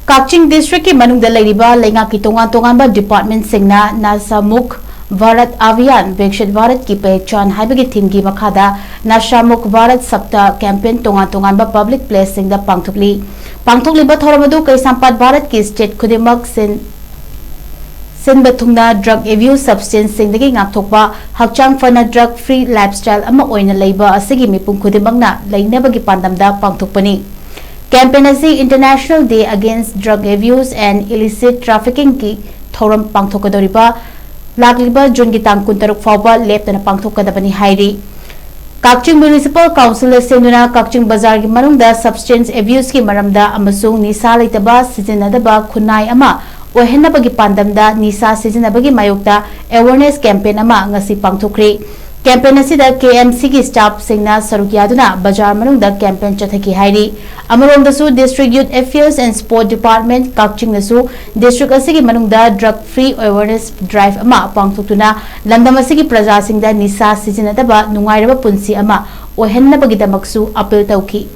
Kakching district ki Manungda Leiriba Leingakki Tongan Tonganba department Singna Nasha Mukt BHARAT ABHIYAAN VIKSIT BHARAT ki PEHCHAAN HAIBAGI theme ki MAKHADA Nasha Mukt BHARAT SAPTAH campaign Tongan Tonganba public place SINGDA PANGTHOKLI ba thoramadu kaisampat BHARAT ki state khudimak Sinba thungna drug abuse substance singdagi ngakthokpa hakchang fana drug free lifestyle ama oina leiba asigi mipum khudimangna leinabagi pandamda pangthokpani. Campaign asi International Day Against Drug Abuse and Illicit Trafficking ki thoram pangthokadoriba lagliba June ki tang 16 fawba leptana pangthokadabani hairi. Kakching Municipal Council senduna Kakching Bazar ki manungda substance abuse ki maramda amasung nisa leitaba sizinadaba khunai ama ohenabagi pandamda nisa sizinabagi mayokta awareness campaign ama ngasi pangthokri. Campaign asida KMC ki staff Singna sarukyaduna Bazar manungda campaign chathaki hairi. Amarom dasu District Youth Affairs and Sport Department Kakching nasu District asigi manungda drug free awareness drive ama pangthokuna landam asigi praja singda nisa sizinadaba nungairaba punsi ama ohennabagidamaksu appeal tawki.